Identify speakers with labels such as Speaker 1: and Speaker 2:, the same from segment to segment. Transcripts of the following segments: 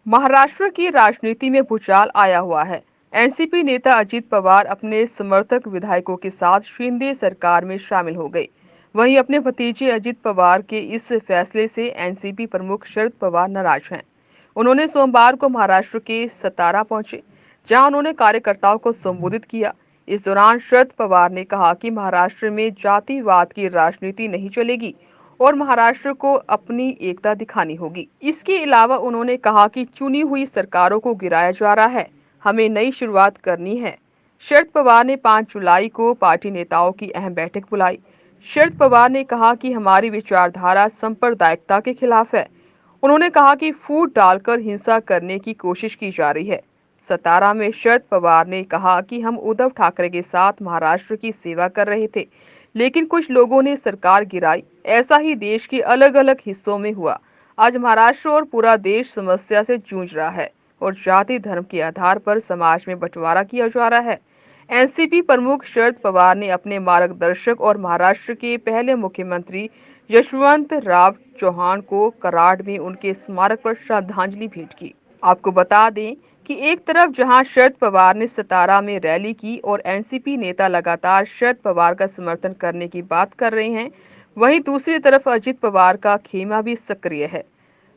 Speaker 1: महाराष्ट्र की राजनीति में भूचाल आया हुआ है। एनसीपी नेता अजित पवार अपने समर्थक विधायकों के साथ शिंदे सरकार में शामिल हो गए। वहीं अपने भतीजे अजित पवार के इस फैसले से एनसीपी प्रमुख शरद पवार नाराज हैं। उन्होंने सोमवार को महाराष्ट्र के सतारा पहुंचे, जहां उन्होंने कार्यकर्ताओं को संबोधित किया। इस दौरान शरद पवार ने कहा कि महाराष्ट्र में जातिवाद की राजनीति नहीं चलेगी और महाराष्ट्र को अपनी एकता दिखानी होगी। इसके अलावा उन्होंने कहा कि चुनी हुई सरकारों को गिराया जा रहा है, हमें नई शुरुआत करनी है। शरद पवार ने 5 जुलाई को पार्टी नेताओं की अहम बैठक बुलाई। शरद पवार ने कहा कि हमारी विचारधारा सांप्रदायिकता के खिलाफ है। उन्होंने कहा कि फूट डालकर हिंसा करने की कोशिश की जा रही है। सतारा में शरद पवार ने कहा कि हम उद्धव ठाकरे के साथ महाराष्ट्र की सेवा कर रहे थे, लेकिन कुछ लोगों ने सरकार गिराई। ऐसा ही देश के अलग अलग हिस्सों में हुआ। आज महाराष्ट्र और पूरा देश समस्या से जूझ रहा है और जाति धर्म के आधार पर समाज में बंटवारा किया जा रहा है। एनसीपी प्रमुख शरद पवार ने अपने मार्गदर्शक और महाराष्ट्र के पहले मुख्यमंत्री यशवंत राव चौहान को कराड़ में उनके स्मारक पर श्रद्धांजलि भेंट की। आपको बता दें कि एक तरफ जहां शरद पवार ने सतारा में रैली की और एनसीपी नेता लगातार शरद पवार का समर्थन करने की बात कर रहे हैं, वहीं दूसरी तरफ अजित पवार का खेमा भी सक्रिय है।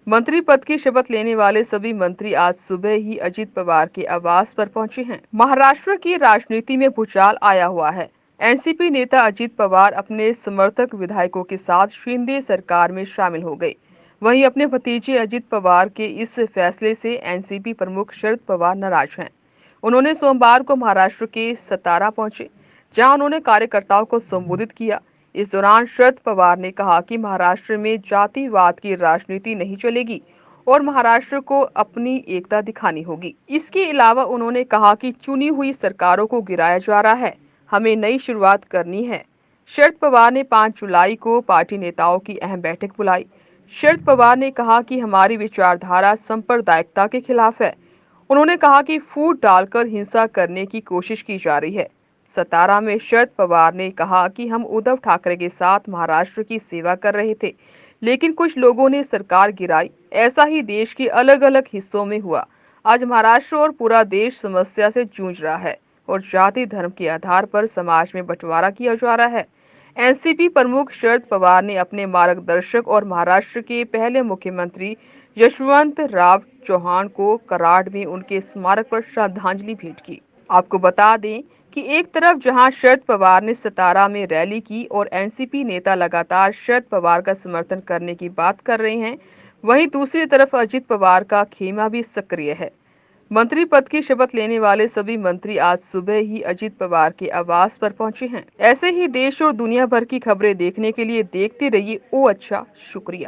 Speaker 1: मंत्री पद की शपथ लेने वाले सभी मंत्री आज सुबह ही अजित पवार के आवास पर पहुंचे हैं। महाराष्ट्र की राजनीति में भूचाल आया हुआ है। एनसीपी नेता अजित पवार अपने समर्थक विधायकों के साथ शिंदे सरकार में शामिल हो गए। वहीं अपने भतीजे अजित पवार के इस फैसले से एनसीपी प्रमुख शरद पवार नाराज हैं। उन्होंने सोमवार को महाराष्ट्र के सतारा पहुंचे, जहां उन्होंने कार्यकर्ताओं को संबोधित किया। इस दौरान शरद पवार ने कहा कि महाराष्ट्र में जातिवाद की राजनीति नहीं चलेगी और महाराष्ट्र को अपनी एकता दिखानी होगी। इसके अलावा उन्होंने कहा कि चुनी हुई सरकारों को गिराया जा रहा है, हमें नई शुरुआत करनी है। शरद पवार ने 5 जुलाई को पार्टी नेताओं की अहम बैठक बुलाई। शरद पवार ने कहा कि हमारी विचारधारा सांप्रदायिकता के खिलाफ है। उन्होंने कहा कि फूट डालकर हिंसा करने की कोशिश की जा रही है। सतारा में शरद पवार ने कहा कि हम उद्धव ठाकरे के साथ महाराष्ट्र की सेवा कर रहे थे, लेकिन कुछ लोगों ने सरकार गिराई। ऐसा ही देश के अलग अलग हिस्सों में हुआ। आज महाराष्ट्र और पूरा देश समस्या से जूझ रहा है और जाति धर्म के आधार पर समाज में बंटवारा किया जा रहा है। एनसीपी प्रमुख शरद पवार ने अपने मार्गदर्शक और महाराष्ट्र के पहले मुख्यमंत्री यशवंत राव चौहान को कराड़ में उनके स्मारक पर श्रद्धांजलि भेंट की। आपको बता दें कि एक तरफ जहां शरद पवार ने सतारा में रैली की और एनसीपी नेता लगातार शरद पवार का समर्थन करने की बात कर रहे हैं, वहीं दूसरी तरफ अजित पवार का खेमा भी सक्रिय है। मंत्री पद की शपथ लेने वाले सभी मंत्री आज सुबह ही अजित पवार के आवास पर पहुंचे हैं। ऐसे ही देश और दुनिया भर की खबरें देखने के लिए देखते रहिए ओ अच्छा। शुक्रिया।